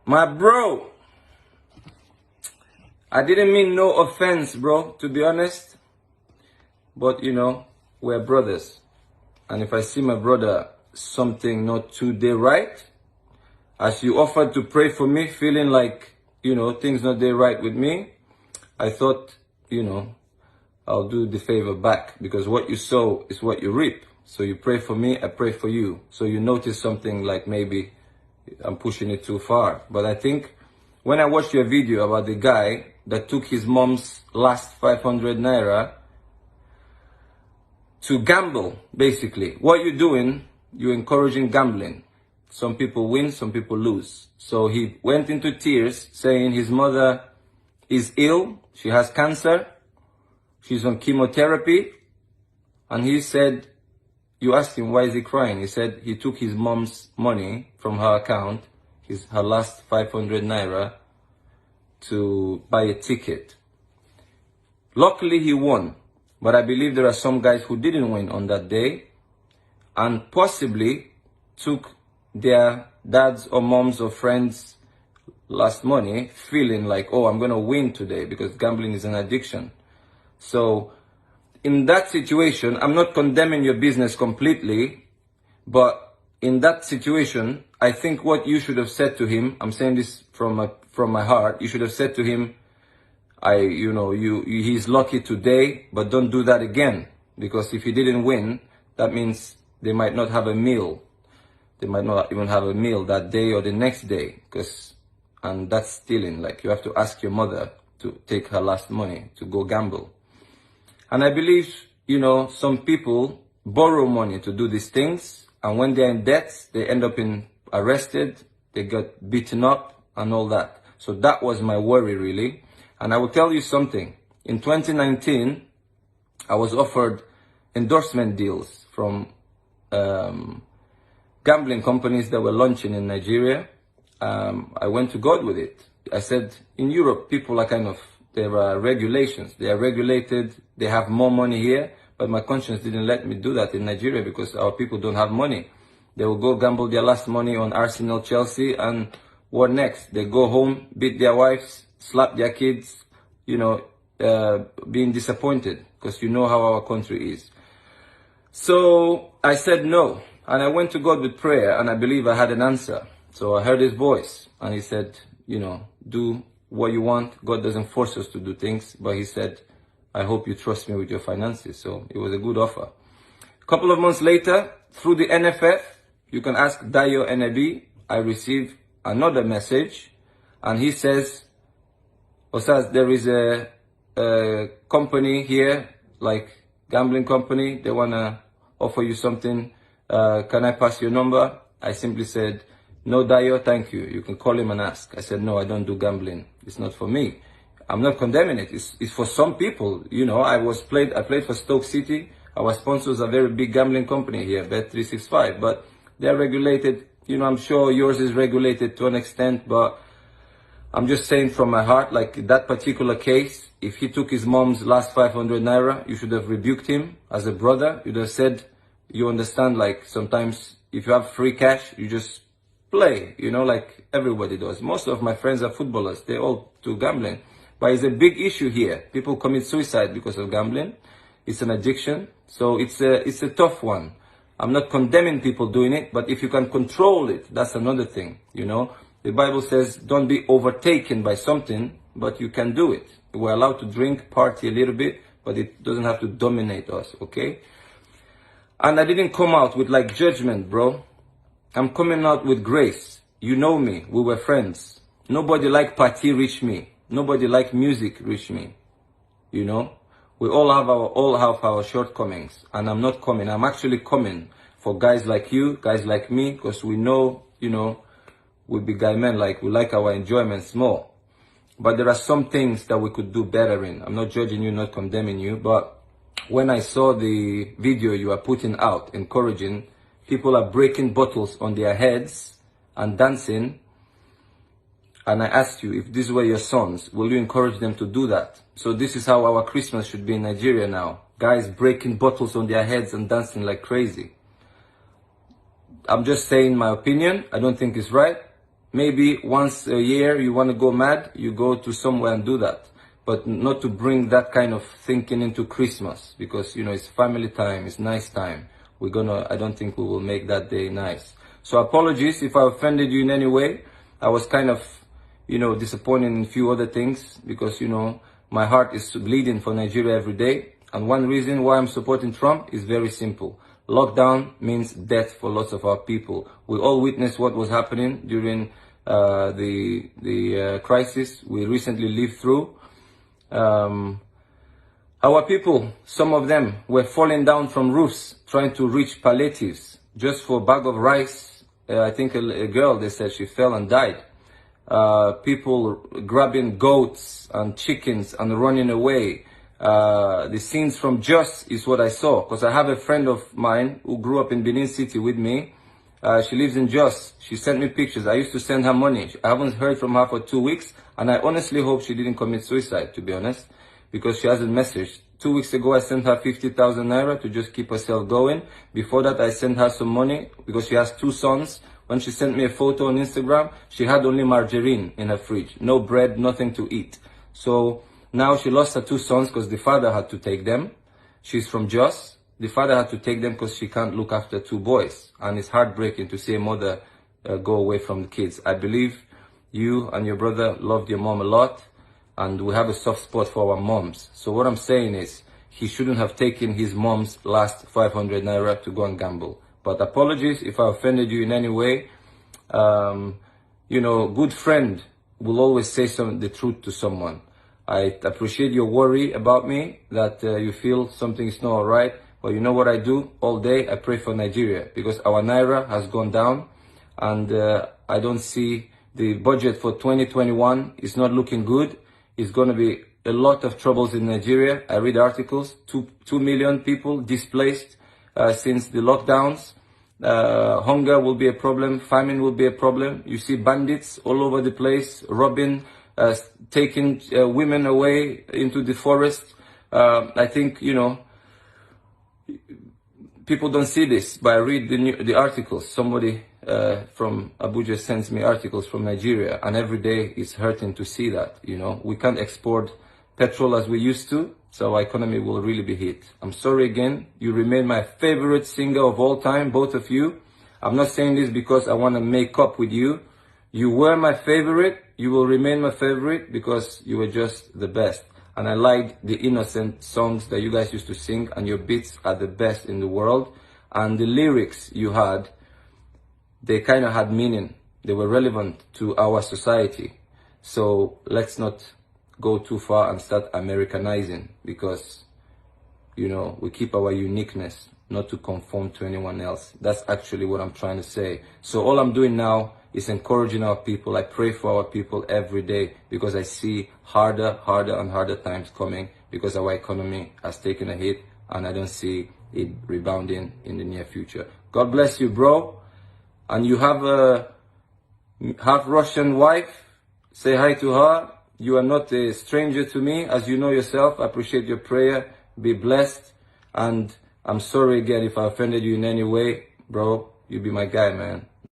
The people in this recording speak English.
My bro, I didn't mean no offense, bro, to be honest. But, we're brothers. And if I see my brother something not today right, as you offered to pray for me, feeling like, things not there right with me, I thought, I'll do the favor back. Because what you sow is what you reap. So you pray for me, I pray for you. So you notice something like maybe I'm pushing it too far. But I think when I watched your video about the guy that took his mom's last 500 naira to gamble, basically. What you're doing, you're encouraging gambling. Some people win, some people lose. So he went into tears saying his mother is ill, she has cancer, she's on chemotherapy. And he said, you asked him, why is he crying? He said he took his mom's money from her account, her last 500 naira, to buy a ticket. Luckily he won, but I believe there are some guys who didn't win on that day and possibly took their dads or moms or friends' last money feeling like, oh, I'm going to win today because gambling is an addiction. So in that situation, I'm not condemning your business completely, but in that situation, I think what you should have said to him, I'm saying this from my heart, you should have said to him, he's lucky today, but don't do that again. Because if he didn't win, that means they might not have a meal. They might not even have a meal that day or the next day. And that's stealing. Like, you have to ask your mother to take her last money to go gamble. And I believe, some people borrow money to do these things. And when they're in debt, they end up arrested. They get beaten up and all that. So that was my worry, really. And I will tell you something. In 2019, I was offered endorsement deals from gambling companies that were launching in Nigeria. I went to God with it. I said, in Europe, people are there are regulations. They are regulated. They have more money here. But my conscience didn't let me do that in Nigeria because our people don't have money. They will go gamble their last money on Arsenal, Chelsea, and what next? They go home, beat their wives, slap their kids, being disappointed because you know how our country is. So I said no. And I went to God with prayer and I believe I had an answer. So I heard his voice and he said, do what you want. God doesn't force us to do things. But he said, I hope you trust me with your finances. So it was a good offer. A couple of months later, through the NFF, you can ask Dayo NAB, I received another message. And he says, osazee, there is a company here, like gambling company. They want to offer you something. Can I pass your number? I simply said, no, Dayo, thank you. You can call him and ask. I said, no, I don't do gambling. It's not for me. I'm not condemning it. It's for some people. I played for Stoke City. Our sponsors are a very big gambling company here, Bet365. But they're regulated. I'm sure yours is regulated to an extent, but I'm just saying from my heart, like that particular case, if he took his mom's last 500 naira, you should have rebuked him as a brother. You'd have said, you understand, like sometimes if you have free cash, you just play, like everybody does. Most of my friends are footballers. They all do gambling. But it's a big issue here. People commit suicide because of gambling. It's an addiction. So it's a tough one. I'm not condemning people doing it, but if you can control it, that's another thing, The Bible says, don't be overtaken by something, but you can do it. We're allowed to drink, party a little bit, but it doesn't have to dominate us, okay? And I didn't come out with judgment, bro. I'm coming out with grace. You know me. We were friends. Nobody like party reach me. Nobody like music reach me. We all have our shortcomings. And I'm not coming. I'm actually coming for guys like you, guys like me, because we know, we be guy men, we like our enjoyments more. But there are some things that we could do better in. I'm not judging you, not condemning you, but when I saw the video you are putting out, encouraging, people are breaking bottles on their heads and dancing. And I asked you, if these were your sons, will you encourage them to do that? So this is how our Christmas should be in Nigeria now. Guys breaking bottles on their heads and dancing like crazy. I'm just saying my opinion. I don't think it's right. maybe once a year you want to go mad, you go to somewhere and do that. But not to bring that kind of thinking into Christmas, because, you know, it's family time, it's nice time. I don't think we will make that day nice. So apologies if I offended you in any way. I was kind of, you know, disappointed in a few other things, because, you know, my heart is bleeding for Nigeria every day. And one reason why I'm supporting Trump is very simple. Lockdown means death for lots of our people. We all witnessed what was happening during the crisis we recently lived through. Our people, some of them were falling down from roofs trying to reach palliatives just for a bag of rice. I think a girl, they said she fell and died. People grabbing goats and chickens and running away. The scenes from Jos is what I saw, because I have a friend of mine who grew up in Benin City with me. She lives in Jos. She sent me pictures. I used to send her money. I haven't heard from her for 2 weeks, and I honestly hope she didn't commit suicide, to be honest, because she hasn't messaged. 2 weeks ago, I sent her 50,000 naira to just keep herself going. Before that, I sent her some money because she has 2 sons. When she sent me a photo on Instagram, she had only margarine in her fridge. No bread, nothing to eat. So now she lost her 2 sons because the father had to take them. She's from Jos. The father had to take them because she can't look after 2 boys. And it's heartbreaking to see a mother go away from the kids. I believe you and your brother loved your mom a lot, and we have a soft spot for our moms. So what I'm saying is, he shouldn't have taken his mom's last 500 naira to go and gamble. But apologies if I offended you in any way. You know, good friend will always say the truth to someone. I appreciate your worry about me, that you feel something is not all right. But you know what I do all day? I pray for Nigeria, because our naira has gone down, and I don't see the budget for 2021 is not looking good. It's going to be a lot of troubles in Nigeria. I read articles, 2 million people displaced since the lockdowns. Hunger will be a problem, famine will be a problem. You see bandits all over the place, robbing, taking women away into the forest. I think, you know, people don't see this, but I read the articles. Somebody from Abuja sends me articles from Nigeria, and every day it's hurting to see that. You know, we can't export petrol as we used to, so our economy will really be hit. I'm sorry again. You remain my favorite singer of all time, both of you. I'm not saying this because I want to make up with you. You were my favorite. You will remain my favorite because you were just the best. And I liked the innocent songs that you guys used to sing, and your beats are the best in the world. And the lyrics you had, they kind of had meaning. They were relevant to our society. So let's not go too far and start Americanizing, because, you know, we keep our uniqueness, not to conform to anyone else. That's actually what I'm trying to say. So all I'm doing now is encouraging our people. I pray for our people every day, because I see harder and harder times coming, because our economy has taken a hit, and I don't see it rebounding in the near future. God bless you, bro. And you have a half Russian wife. Say hi to her. You are not a stranger to me, as you know yourself. I appreciate your prayer. Be blessed. And I'm sorry again if I offended you in any way. Bro, you be my guy, man.